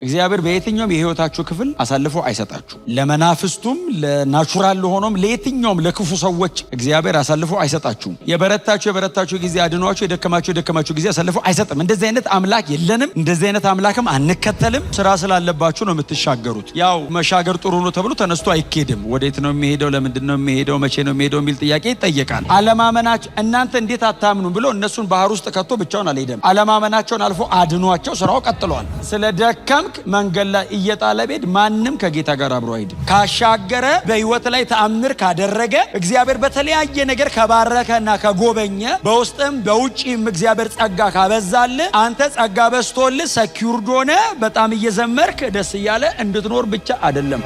እግዚአብሔር በየትኛውም የህይወታችሁ ክፍል አሳልፎ አይሰጣችሁ። ለመናፍስቱም ለናቹራል ሆኖም ለየትኛውም ለክፉ ሰዎች እግዚአብሔር አሳልፎ አይሰጣችሁም። የበረታችሁ ጊዜ አድኗችሁ የደከማችሁ ጊዜ አሳልፎ አይሰጥም። እንደዚህ አይነት አምላክ የለንም። እንደዚህ አይነት አምላክም አንከተልም። ስራ ስላለባችሁ ነው የምትሻገሩት። ያው መሻገር ጥሩ ነው ተብሎ ተነስቶ አይኬድም። ወዴት ነው የሚሄደው? ለምንድን ነው የሚሄደው? መቼ ነው የሚሄደው የሚል ጥያቄ ይጠየቃል። አለማመናችሁ እናንተ እንዴት አታምኑ ብሎ እነሱን ባህር ውስጥ ከቶ ብቻውን አልሄደም። አለማመናቸውን አልፎ አድኗቸው ስራው ቀጥሏል። ስለ ደከምክ መንገድ ላይ እየጣለ ቤድ ማንም ከጌታ ጋር አብሮ አይሄድም። ካሻገረ በህይወት ላይ ተአምር ካደረገ እግዚአብሔር በተለያየ ነገር ከባረከና ከጎበኘ በውስጥም በውጪም እግዚአብሔር ጸጋ ካበዛል አንተ ጸጋ በስቶል ሰኪውርድ ሆነ በጣም እየዘመርክ ደስ እያለ እንድትኖር ብቻ አይደለም።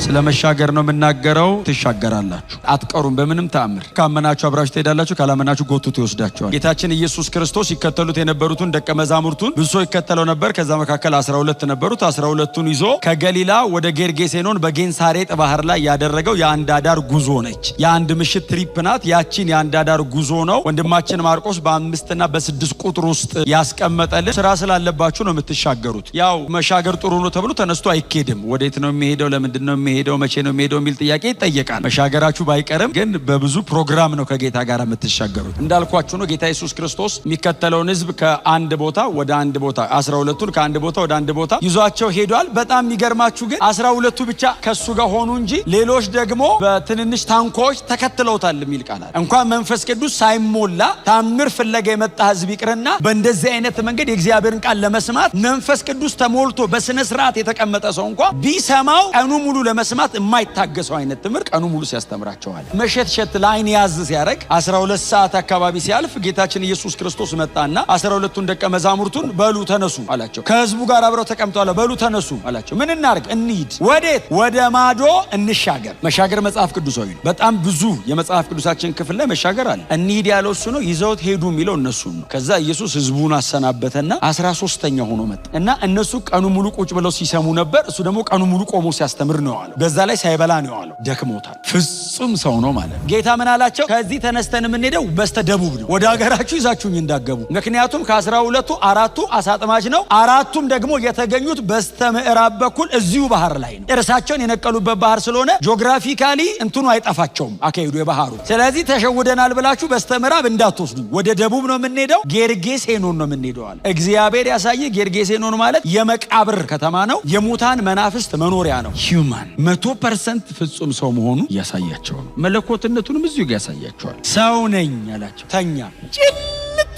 ስለመሻገር ነው የምናገረው። ትሻገራላችሁ፣ አትቀሩም በምንም ተአምር። ካመናችሁ አብራችሁ ትሄዳላችሁ፣ ካላመናችሁ ጎትቶ ይወስዳችኋል። ጌታችን ኢየሱስ ክርስቶስ ይከተሉት የነበሩትን ደቀ መዛሙርቱን ብዙ ይከተለው ነበር። ከዛ መካከል 12 ነበሩት። 12ቱን ይዞ ከገሊላ ወደ ጌርጌሴኖን በጌንሳሬጥ ባህር ላይ ያደረገው የአንድ አዳር ጉዞ ነች። የአንድ ምሽት ትሪፕ ናት። ያቺን የአንድ አዳር ጉዞ ነው ወንድማችን ማርቆስ በ5 እና በ6 ቁጥር ውስጥ ያስቀመጠልን። ስራ ስላለባችሁ ነው የምትሻገሩት። ያው መሻገር ጥሩ ነው ተብሎ ተነስቶ አይኬድም። ወዴት ነው የሚሄደው? ለምንድን ነው ሄደው መቼ ነው የሚሄደው የሚል ጥያቄ ይጠየቃል። መሻገራችሁ ባይቀርም ግን በብዙ ፕሮግራም ነው ከጌታ ጋር የምትሻገሩት። እንዳልኳችሁ ነው ጌታ ኢየሱስ ክርስቶስ የሚከተለውን ህዝብ ከአንድ ቦታ ወደ አንድ ቦታ 12ቱን ከአንድ ቦታ ወደ አንድ ቦታ ይዟቸው ሄዷል። በጣም የሚገርማችሁ ግን 12ቱ ብቻ ከሱ ጋር ሆኑ እንጂ ሌሎች ደግሞ በትንንሽ ታንኳዎች ተከትለውታል የሚል ቃል አለ። እንኳን መንፈስ ቅዱስ ሳይሞላ ታምር ፍለጋ የመጣ ህዝብ ይቅርና በእንደዚህ አይነት መንገድ የእግዚአብሔርን ቃል ለመስማት መንፈስ ቅዱስ ተሞልቶ በስነ ስርዓት የተቀመጠ ሰው እንኳን ቢሰማው ቀኑ ሙሉ መስማት የማይታገሰው አይነት ትምህርት ቀኑ ሙሉ ሲያስተምራቸዋል። መሸትሸት ላይን ያዝ ሲያደርግ 12 ሰዓት አካባቢ ሲያልፍ ጌታችን ኢየሱስ ክርስቶስ መጣና 12ቱን ደቀ መዛሙርቱን በሉ ተነሱ አላቸው። ከህዝቡ ጋር አብረው ተቀምጠዋል። በሉ ተነሱ አላቸው። ምን እናርግ? እንሂድ። ወዴት? ወደ ማዶ እንሻገር። መሻገር መጽሐፍ ቅዱሳዊ ነው። በጣም ብዙ የመጽሐፍ ቅዱሳችን ክፍል ላይ መሻገር አለ። እንሂድ ያለው እሱ ነው። ይዘውት ሄዱ የሚለው እነሱ ነው። ከዛ ኢየሱስ ህዝቡን አሰናበተና 13ኛ ሆኖ መጣ እና እነሱ ቀኑ ሙሉ ቁጭ ብለው ሲሰሙ ነበር። እሱ ደግሞ ቀኑ ሙሉ ቆሞ ሲያስተምር ነው። በዛ ላይ ሳይበላ ነው ያለው። ደክሞታል። ፍጹም ሰው ነው ማለት። ጌታ ምን አላቸው? ከዚህ ተነስተን የምንሄደው በስተ ደቡብ ነው። ወደ ሀገራችሁ ይዛችሁኝ እንዳገቡ። ምክንያቱም ከ12ቱ 4ቱ አሳጥማጅ ነው። 4ቱም ደግሞ የተገኙት በስተ ምዕራብ በኩል እዚሁ ባህር ላይ ነው። እርሳቸውን የነቀሉበት ባህር ስለሆነ ጂኦግራፊካሊ እንትኑ አይጠፋቸውም አካሄዱ የባህሩ። ስለዚህ ተሸውደናል ብላችሁ በስተ ምዕራብ እንዳትወስዱኝ፣ ወደ ደቡብ ነው የምንሄደው፣ ጌርጌሴኖን ነው የምንሄደው አለ። እግዚአብሔር ያሳየ ጌርጌሴኖን ማለት የመቃብር ከተማ ነው። የሙታን መናፍስት መኖሪያ ነው። ሂውማን 100% ፍጹም ሰው መሆኑ ያሳያቸው ነው። መለኮትነቱንም እዚሁ ያሳያቸዋል። ሰው ነኝ አላቸው። ተኛ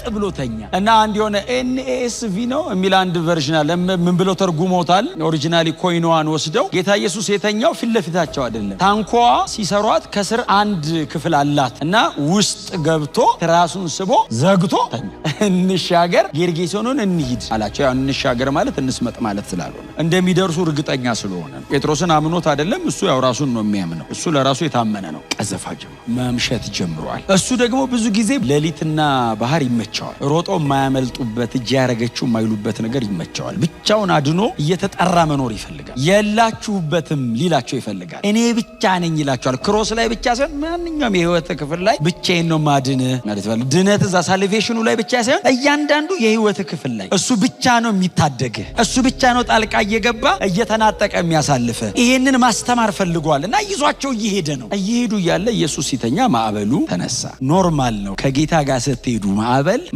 ብሎ ተኛ እና አንድ የሆነ NASV ነው የሚል አንድ ቨርዥን አለ። ምን ብሎ ተርጉሞታል? ኦሪጂናሊ ኮይኖዋን ወስደው ጌታ ኢየሱስ የተኛው ፊት ለፊታቸው አይደለም። ታንኳዋ ሲሰሯት ከስር አንድ ክፍል አላት እና ውስጥ ገብቶ ራሱን ስቦ ዘግቶ ተኛ። እንሻገር፣ ጌርጌሴኖን እንሂድ አላቸው። ያው እንሻገር ማለት እንስመጥ ማለት ስላልሆነ እንደሚደርሱ እርግጠኛ ስለሆነ ጴጥሮስን አምኖት አይደለም። እሱ ያው ራሱን ነው የሚያምነው። እሱ ለራሱ የታመነ ነው። ቀዘፋ ጀምሮ መምሸት ጀምሯል። እሱ ደግሞ ብዙ ጊዜ ሌሊትና ባህር ይመቻል። ሮጦ የማያመልጡበት እጅ ያረገችው የማይሉበት ነገር ይመቸዋል። ብቻውን አድኖ እየተጠራ መኖር ይፈልጋል። የላችሁበትም ሊላቸው ይፈልጋል። እኔ ብቻ ነኝ ይላቸዋል። ክሮስ ላይ ብቻ ሳይሆን ማንኛውም የህይወት ክፍል ላይ ብቻዬን ነው ማድን ማለት ነው። ድነት እዛ ሳልቬሽኑ ላይ ብቻ ሳይሆን እያንዳንዱ የህይወት ክፍል ላይ እሱ ብቻ ነው የሚታደግህ። እሱ ብቻ ነው ጣልቃ እየገባ እየተናጠቀ የሚያሳልፈ። ይሄንን ማስተማር ፈልጓል እና ይዟቸው እየሄደ ነው። እየሄዱ እያለ ኢየሱስ ሲተኛ ማዕበሉ ተነሳ። ኖርማል ነው። ከጌታ ጋር ስትሄዱ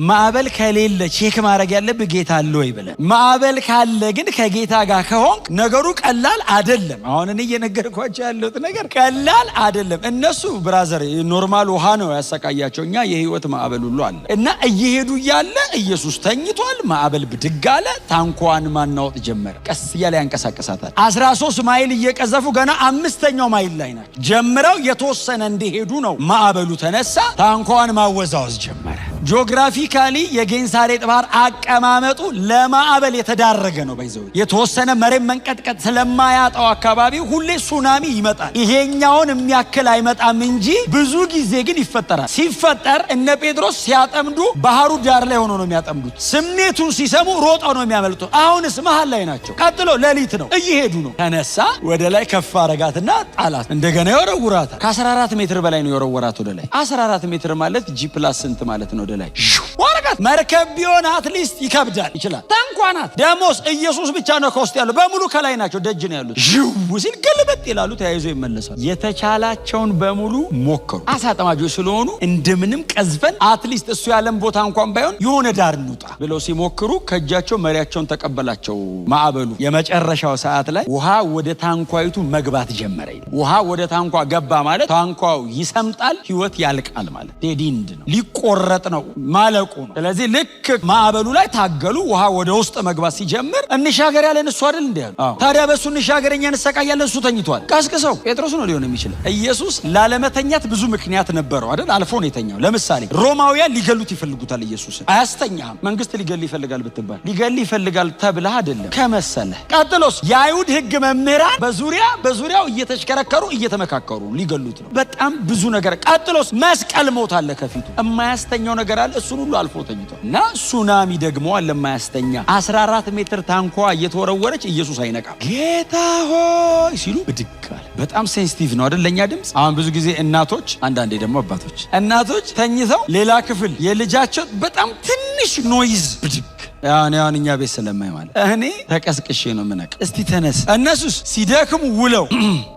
ማዕበል ከሌለ ቼክ ማድረግ ያለብህ ጌታ አለ ወይ ብለህ። ማዕበል ካለ ግን ከጌታ ጋር ከሆንክ ነገሩ ቀላል አይደለም። አሁን እኔ እየነገርኳቸው ያለሁት ነገር ቀላል አይደለም። እነሱ ብራዘር ኖርማል ውሃ ነው ያሰቃያቸው። እኛ የህይወት ማዕበል ሁሉ አለ እና እየሄዱ እያለ ኢየሱስ ተኝቷል። ማዕበል ብድግ አለ። ታንኳን ማናወጥ ጀመረ። ቀስ እያለ ያንቀሳቀሳታል። 13 ማይል እየቀዘፉ ገና 5ኛው ማይል ላይ ናቸው። ጀምረው የተወሰነ እንደሄዱ ነው ማዕበሉ ተነሳ። ታንኳን ማወዛወዝ ጀመረ። ጂኦግራፊካሊ የጌንሳሬጥ ባህር አቀማመጡ ለማዕበል የተዳረገ ነው። ባይዘው የተወሰነ መሬት መንቀጥቀጥ ስለማያጣው አካባቢ ሁሌ ሱናሚ ይመጣል። ይሄኛውን የሚያክል አይመጣም እንጂ ብዙ ጊዜ ግን ይፈጠራል። ሲፈጠር እነ ጴጥሮስ ሲያጠምዱ ባህሩ ዳር ላይ ሆኖ ነው የሚያጠምዱት። ስሜቱን ሲሰሙ ሮጠው ነው የሚያመልጡት። አሁንስ መሃል ላይ ናቸው። ቀጥሎ ሌሊት ነው፣ እየሄዱ ነው። ተነሳ፣ ወደ ላይ ከፍ አረጋትና ጣላት። እንደገና የወረውራታል። ከ14 ሜትር በላይ ነው የወረወራት ወደ ላይ። 14 ሜትር ማለት G+ ስንት ማለት ነው? ወደ ላይ ወረቀት መርከብ ቢሆን አትሊስት ይከብዳል ይችላል። ታንኳናት ደሞስ ኢየሱስ ብቻ ነው ከውስጥ ያለው በሙሉ ከላይ ናቸው ደጅ ነው ያሉት። ሲል ገልበጥ ይላሉ ተያይዘው ይመለሳሉ። የተቻላቸውን በሙሉ ሞከሩ። አሳ አጥማጆች ስለሆኑ እንደምንም ቀዝፈን አትሊስት እሱ ያለን ቦታ እንኳን ባይሆን የሆነ ዳር እንውጣ ብለው ሲሞክሩ ከእጃቸው መሪያቸውን ተቀበላቸው ማዕበሉ። የመጨረሻው ሰዓት ላይ ውሃ ወደ ታንኳይቱ መግባት ጀመረ። ውሃ ወደ ታንኳ ገባ ማለት ታንኳው ይሰምጣል፣ ህይወት ያልቃል ማለት ዴዲንድ ነው፣ ሊቆረጥ ነው፣ ማለቁ ነው። ስለዚህ ልክ ማዕበሉ ላይ ታገሉ። ውሃ ወደ ውስጥ መግባት ሲጀምር እንሻገር ያለን እሱ አይደል እንዴ ያሉ። ታዲያ በሱ እንሻገረኛ እንሰቃያለን፣ እሱ ተኝቷል። ቀስቅሰው ጴጥሮስ ነው ሊሆን የሚችል። ኢየሱስ ላለመተኛት ብዙ ምክንያት ነበረው አይደል? አልፎ ነው የተኛው። ለምሳሌ ሮማውያን ሊገሉት ይፈልጉታል ኢየሱስን። አያስተኛም። መንግስት ሊገል ይፈልጋል ብትባል ሊገል ይፈልጋል ተብለህ አይደለም ከመሰለ። ቀጥሎስ የአይሁድ ህግ መምህራን በዙሪያው እየተሽከረከሩ እየተመካከሩ ሊገሉት ነው። በጣም ብዙ ነገር። ቀጥሎስ መስቀል ሞት አለ ከፊቱ። የማያስተኛው ነገር አለ። እሱን ሁሉ አልፎ ተኝቷል። እና ሱናሚ ደግሞ አለ የማያስተኛ 14 ሜትር ታንኳ እየተወረወረች ኢየሱስ አይነቃም። ጌታ ሆይ ሲሉ ብድግ አለ። በጣም ሴንሲቲቭ ነው አይደል ለኛ ድምጽ። አሁን ብዙ ጊዜ እናቶች፣ አንዳንዴ ደግሞ አባቶች እናቶች ተኝተው ሌላ ክፍል የልጃቸው በጣም ትንሽ ኖይዝ ብድግ ያን እኛ ቤት ስለማይ ማለት እኔ ተቀስቅሼ ነው ምነቅ። እስቲ ተነስ። እነሱስ ሲደክሙ ውለው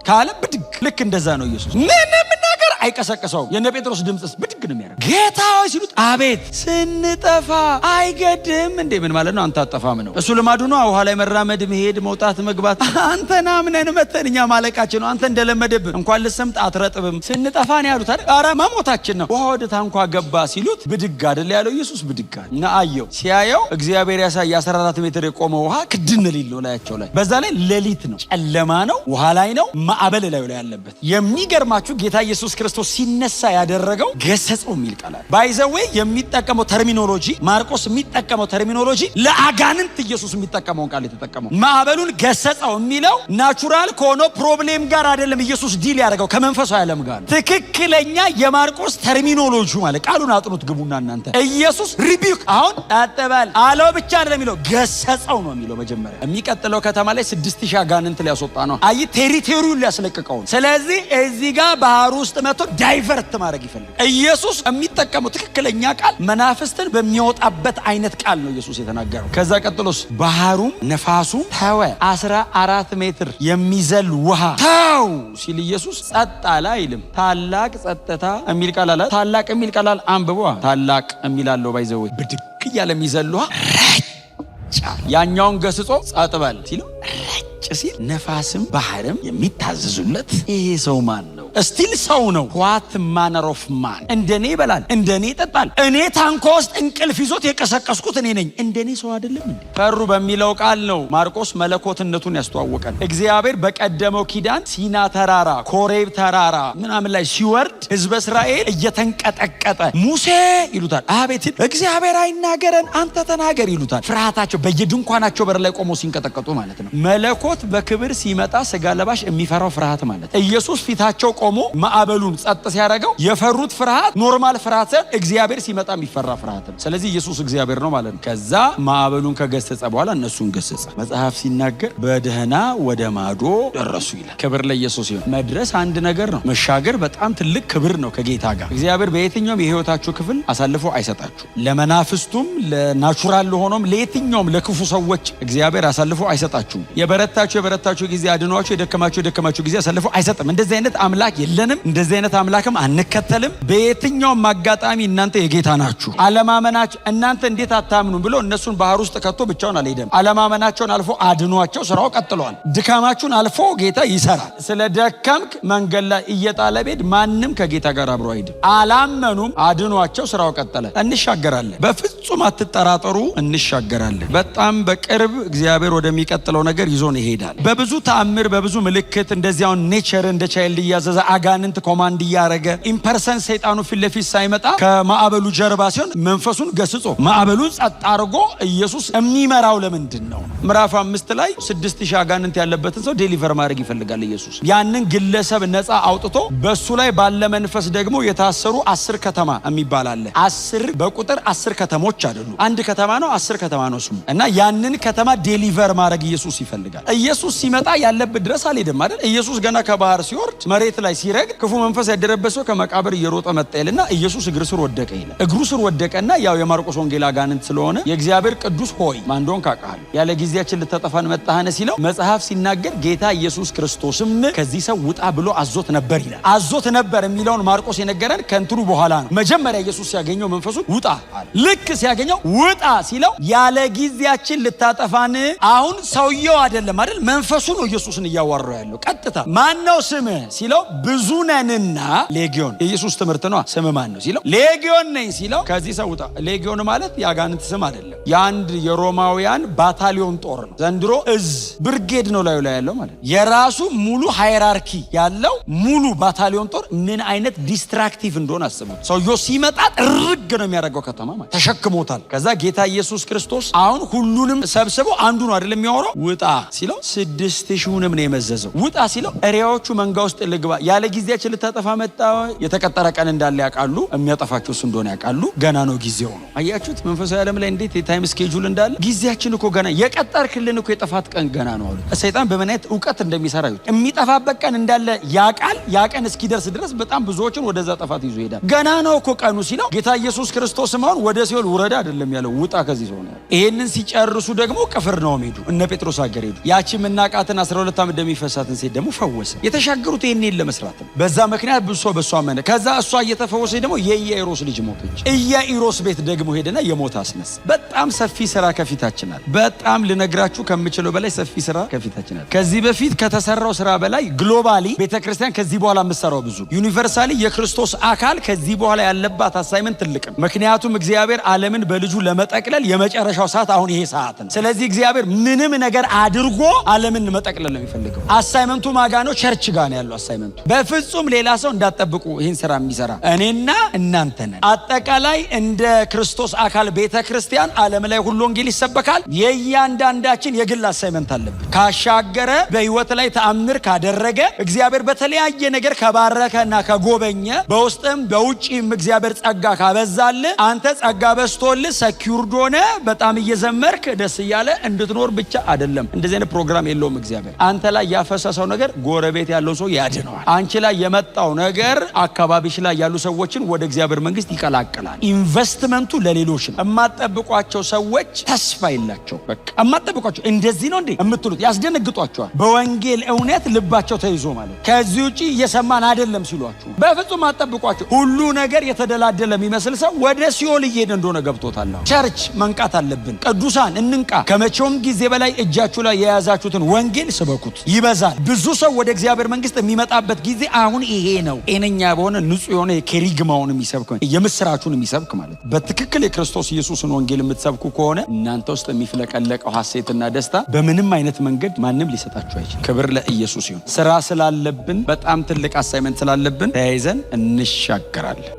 ካለ ብድግ። ልክ እንደዛ ነው ኢየሱስ። ምንም ነገር አይቀሰቅሰው። የነ ጴጥሮስ ድምጽስ ብድግ ነው የሚያደርግ። ጌታ ሆይ ሲሉት አቤት። ስንጠፋ አይገድም እንዴ? ምን ማለት ነው? አንተ አጠፋም ነው እሱ ልማዱ ነው። ውሃ ላይ መራመድ፣ መሄድ፣ መውጣት፣ መግባት። አንተና ምንን መተን እኛ ማለቃችን ነው። አንተ እንደለመደብህ እንኳን ልሰምጥ አትረጥብም። ስንጠፋ ነው ያሉት አይደል? ኧረ መሞታችን ነው። ውሃ ወደ ታንኳ ገባ ሲሉት ብድግ አይደል ያለው ኢየሱስ። ብድግ አለ እና አየው። ሲያየው እግዚአብሔር ያሳይ 14 ሜትር የቆመ ውሃ ክድን ሊል ነው ላያቸው ላይ። በዛ ላይ ሌሊት ነው፣ ጨለማ ነው፣ ውሃ ላይ ነው፣ ማዕበል ላይ ያለበት። የሚገርማችሁ ጌታ ኢየሱስ ክርስቶስ ሲነሳ ያደረገው ገሰጸው የሚል ቃል አለ። ባይዘዌ የሚጠቀመው ተርሚኖሎጂ ማርቆስ የሚጠቀመው ተርሚኖሎጂ ለአጋንንት ኢየሱስ የሚጠቀመውን ቃል የተጠቀመው። ማዕበሉን ገሰጸው የሚለው ናቹራል ከሆነ ፕሮብሌም ጋር አይደለም ኢየሱስ ዲል ያደረገው ከመንፈሳዊ ዓለም ጋር። ትክክለኛ የማርቆስ ተርሚኖሎጂ ማለት ቃሉን አጥኑት ግቡና እናንተ። ኢየሱስ ሪቢክ አሁን አጠባል አለው ብቻ አይደለም የሚለው ገሰጸው ነው የሚለው። መጀመሪያ የሚቀጥለው ከተማ ላይ 6000 አጋንንት ሊያስወጣ ነው። አይ ቴሪቶሪውን ሊያስለቅቀው። ስለዚህ እዚህ ጋር ባህር ውስጥ መጥቶ ዳይቨርት ማድረግ ይፈልጋል። ኢየሱስ የሚጠቀመው ትክክለኛ ቃል መናፍስትን በሚያወጣበት አይነት ቃል ነው ኢየሱስ የተናገረው። ከዛ ቀጥሎስ ባህሩም ነፋሱ ተወ። 14 ሜትር የሚዘል ውሃ ተው ሲል ኢየሱስ ጸጥ አለ አይልም። ታላቅ ጸጥታ የሚል ቃል አለ። ታላቅ የሚል ቃል አንብቦ ታላቅ የሚል አለው። ባይዘው ብድግ እያለ የሚዘል ውሃ ያኛውን ገስጾ ጸጥ በል ሲለው ረጭ ሲል ነፋስም ባህርም የሚታዘዙለት ይሄ ሰው ማን ነው? እስቲል ሰው ነው። ዋት ማነር ኦፍ ማን? እንደኔ ይበላል፣ እንደኔ ይጠጣል። እኔ ታንኳ ውስጥ እንቅልፍ ይዞት የቀሰቀስኩት እኔ ነኝ። እንደኔ ሰው አይደለም እንዴ? ፈሩ በሚለው ቃል ነው ማርቆስ መለኮትነቱን ያስተዋወቀን። እግዚአብሔር በቀደመው ኪዳን ሲና ተራራ፣ ኮሬብ ተራራ ምናምን ላይ ሲወርድ ህዝበ እስራኤል እየተንቀጠቀጠ ሙሴ ይሉታል። አቤት እግዚአብሔር አይናገረን አንተ ተናገር ይሉታል። ፍርሃታቸው በየድንኳናቸው በር ላይ ቆሞ ሲንቀጠቀጡ ማለት ነው። መለኮት በክብር ሲመጣ ስጋ ለባሽ የሚፈራው ፍርሃት ማለት ነው። ኢየሱስ ፊታቸው ቆሞ ማዕበሉን ጸጥ ሲያደርገው የፈሩት ፍርሃት ኖርማል ፍርሃት ሳይሆን እግዚአብሔር ሲመጣ የሚፈራ ፍርሃት ነው። ስለዚህ ኢየሱስ እግዚአብሔር ነው ማለት ነው። ከዛ ማዕበሉን ከገሰጸ በኋላ እነሱን ገሰጸ። መጽሐፍ ሲናገር በደህና ወደ ማዶ ደረሱ ይላል። ክብር ለኢየሱስ ይሁን። መድረስ አንድ ነገር ነው፣ መሻገር በጣም ትልቅ ክብር ነው ከጌታ ጋር። እግዚአብሔር በየትኛውም የህይወታችሁ ክፍል አሳልፎ አይሰጣችሁ። ለመናፍስቱም ለናቹራል ለሆነም ለየትኛውም ለክፉ ሰዎች እግዚአብሔር አሳልፎ አይሰጣችሁም። የበረታችሁ ጊዜ አድኗችሁ፣ የደከማችሁ ጊዜ አሳልፎ አይሰጥም። እንደዚህ አይነት አምላክ የለንም። እንደዚህ አይነት አምላክም አንከተልም። በየትኛውም አጋጣሚ እናንተ የጌታ ናችሁ። አለማመናችሁ እናንተ እንዴት አታምኑም ብሎ እነሱን ባህር ውስጥ ከቶ ብቻውን አልሄደም። አለማመናቸውን አልፎ አድኗቸው ስራው ቀጥሏል። ድካማችሁን አልፎ ጌታ ይሰራል። ስለ ደከምክ መንገድ ላይ እየጣለ ቤድ ማንም ከጌታ ጋር አብሮ አይሄድም። አላመኑም፣ አድኗቸው ስራው ቀጠለ። እንሻገራለን። በፍጹም አትጠራጠሩ፣ እንሻገራለን። በጣም በቅርብ እግዚአብሔር ወደሚቀጥለው ነገር ይዞን ይሄዳል። በብዙ ተአምር በብዙ ምልክት እንደዚያውን ኔቸር እንደ ቻይልድ እያዘዘ አጋንንት ኮማንድ እያረገ ኢምፐርሰን ሰይጣኑ ፊት ለፊት ሳይመጣ ከማዕበሉ ጀርባ ሲሆን መንፈሱን ገስጾ ማዕበሉን ጸጥ አድርጎ ኢየሱስ የሚመራው ለምንድን ነው? ምዕራፍ 5 ላይ 6000 አጋንንት ያለበትን ሰው ዴሊቨር ማድረግ ይፈልጋል ኢየሱስ። ያንን ግለሰብ ነፃ አውጥቶ በሱ ላይ ባለ መንፈስ ደግሞ የታሰሩ 10 ከተማ የሚባል አለ። 10 በቁጥር 10 ከተሞች አይደሉ፣ አንድ ከተማ ነው፣ 10 ከተማ ነው ስሙ። እና ያንን ከተማ ዴሊቨር ማድረግ ኢየሱስ ይፈልጋል። ኢየሱስ ሲመጣ ያለበት ድረስ አልሄደም አይደል? ኢየሱስ ገና ከባህር ሲወርድ መሬት ላይ ላይ ሲረግጥ ክፉ መንፈስ ያደረበት ሰው ከመቃብር እየሮጠ መጣ ይልና ኢየሱስ እግሩ ስር ወደቀ ይላል። እግሩ ስር ወደቀና ያው የማርቆስ ወንጌል አጋንንት ስለሆነ የእግዚአብሔር ቅዱስ ሆይ ማን እንደሆንክ አውቃለሁ፣ ያለ ጊዜያችን ልታጠፋን መጣህን ሲለው መጽሐፍ ሲናገር ጌታ ኢየሱስ ክርስቶስም ከዚህ ሰው ውጣ ብሎ አዞት ነበር ይላል። አዞት ነበር የሚለውን ማርቆስ የነገረን ከእንትኑ በኋላ ነው። መጀመሪያ ኢየሱስ ሲያገኘው መንፈሱን ውጣ አለ። ልክ ሲያገኘው ውጣ ሲለው ያለ ጊዜያችን ልታጠፋን። አሁን ሰውየው አይደለም አይደል፣ መንፈሱ ነው ኢየሱስን እያዋራው ያለው ቀጥታ። ማን ነው ስምህ ሲለው ብዙ ነንና ሌጊዮን። የኢየሱስ ትምህርት ነው። ስም ማን ነው ሲለው ሌጊዮን ነኝ ሲለው ከዚህ ሰው ውጣ። ሌጊዮን ማለት የአጋንንት ስም አይደለም፣ የአንድ የሮማውያን ባታሊዮን ጦር ነው። ዘንድሮ እዝ ብርጌድ ነው ላዩ ላይ ያለው ማለት የራሱ ሙሉ ሃይራርኪ ያለው ሙሉ ባታሊዮን ጦር። ምን አይነት ዲስትራክቲቭ እንደሆነ አስቡት። ሰውየው ሲመጣ ጥርግ ነው የሚያደርገው ከተማ ማለት ተሸክሞታል። ከዛ ጌታ ኢየሱስ ክርስቶስ አሁን ሁሉንም ሰብስቦ አንዱ ነው አይደለም የሚያወራው። ውጣ ሲለው 6,000ንም ነው የመዘዘው። ውጣ ሲለው እሪያዎቹ መንጋ ውስጥ ልግባ፣ ያለ ጊዜያችን ልታጠፋ መጣ። የተቀጠረ ቀን እንዳለ ያውቃሉ፣ የሚያጠፋቸው እሱ እንደሆነ ያውቃሉ። ገና ነው ጊዜው ነው። አያችሁት መንፈሳዊ ዓለም ላይ እንዴት የታይም ስኬጁል እንዳለ። ጊዜያችን እኮ ገና የቀጠርክልን እኮ የጥፋት ቀን ገና ነው አሉ። ሰይጣን በምን አይነት እውቀት እንደሚሰራ ይሁት የሚጠፋበት ቀን እንዳለ ያውቃል። ያ ቀን እስኪደርስ ድረስ በጣም ብዙዎችን ወደዛ ጥፋት ይዞ ይሄዳል። ገና ነው እኮ ቀኑ ሲለው ጌታ ኢየሱስ ክርስቶስ ማውን ወደ ሲኦል ውረዳ አይደለም ያለው፣ ውጣ ከዚህ ሰው ነው። ይሄንን ሲጨርሱ ደግሞ ቅፍርናሆም ሄዱ። እነ ጴጥሮስ አገር ሄዱ። ያቺ ምናቃትን 12 ዓመት እንደሚፈሳትን ሴት ደግሞ ፈወሰ። የተሻገሩት ይሄንን ለመስራት ነው። በዛ ምክንያት ብዙ ሰው በሷ አመነ። ከዛ እሷ እየተፈወሰ ደግሞ የኢያኢሮስ ልጅ ሞተች። ኢያኢሮስ ቤት ደግሞ ሄደና የሞት አስነሳ። በጣም ሰፊ ስራ ከፊታችን አለ። በጣም ልነግራችሁ ከምችለው በላይ ሰፊ ስራ ከፊታችን አለ። ከዚህ በፊት ከተሰራው ስራ በላይ ግሎባሊ ቤተክርስቲያን ከዚህ በኋላ የምትሰራው ብዙ ዩኒቨርሳሊ የክርስቶስ አካል ከዚህ በኋላ ያለባት አሳይመንት ትልቅ ነው። ምክንያቱም እግዚአብሔር ዓለምን በልጁ ለመጠቅለል የመጨረሻው ሰዓት አሁን ይሄ ሰዓት ነው። ስለዚህ እግዚአብሔር ምንም ነገር አድርጎ ዓለምን መጠቅለል ነው የሚፈልገው። አሳይመንቱ ማጋ ነው፣ ቸርች ጋር ነው ያለው አሳይመንቱ። በፍጹም ሌላ ሰው እንዳትጠብቁ ይህን ስራ የሚሰራ እኔና እናንተ ነን። አጠቃላይ እንደ ክርስቶስ አካል ቤተክርስቲያን ዓለም ላይ ሁሉ ወንጌል ይሰበካል። የእያንዳንዳችን የግል አሳይመንት አለብን። ካሻገረ በህይወት ላይ ተአምር ካደረገ እግዚአብሔር በተለያየ ነገር ከባረከና ከጎበኘ በውስጥም በውጪም እግዚአብሔር ጸጋ ካበዛል አንተ ጸጋ በስቶልህ ሰኪውርድ ሆነ በጣም እየዘመርክ ደስ እያለ እንድትኖር ብቻ አይደለም። እንደዚህ አይነት ፕሮግራም የለውም እግዚአብሔር። አንተ ላይ ያፈሰሰው ነገር ጎረቤት ያለው ሰው ያድነዋል። አንቺ ላይ የመጣው ነገር አካባቢሽ ላይ ያሉ ሰዎችን ወደ እግዚአብሔር መንግስት ይቀላቅላል። ኢንቨስትመንቱ ለሌሎች ነው። እማጠብቋቸው ሰዎች ተስፋ የላቸው። በቃ እማጠብቋቸው እንደዚህ ነው እንዴ የምትሉት ያስደነግጧቸዋል። በወንጌል እውነት ልባቸው ተይዞ ማለት ከዚህ ውጪ እየሰማን አይደለም ሲሏችሁ በፍጹም አጠብቋቸው። ሁሉ ነገር የተደላደለ የሚመስል ሰው ወደ ሲኦል እየሄደ እንደሆነ ገብቶታል። ቸርች መንቃት አለብን። ቅዱሳን እንንቃ። ከመቼውም ጊዜ በላይ እጃችሁ ላይ የያዛችሁትን ወንጌል ስበኩት። ይበዛል። ብዙ ሰው ወደ እግዚአብሔር መንግስት የሚመጣበት ጊዜ አሁን ይሄ ነው። ጤነኛ በሆነ ንጹህ የሆነ የኬሪግማውን የሚሰብክ የምስራቹን የሚሰብክ ማለት በትክክል የክርስቶስ ኢየሱስን ወንጌል የምትሰብኩ ከሆነ እናንተ ውስጥ የሚፍለቀለቀው ሐሴትና ደስታ በምንም አይነት መንገድ ማንም ሊሰጣችሁ አይችልም። ክብር ለኢየሱስ ይሁን። ስራ ስላለብን በጣም ትልቅ አሳይመንት ስላለብን ተያይዘን እንሻገራለን።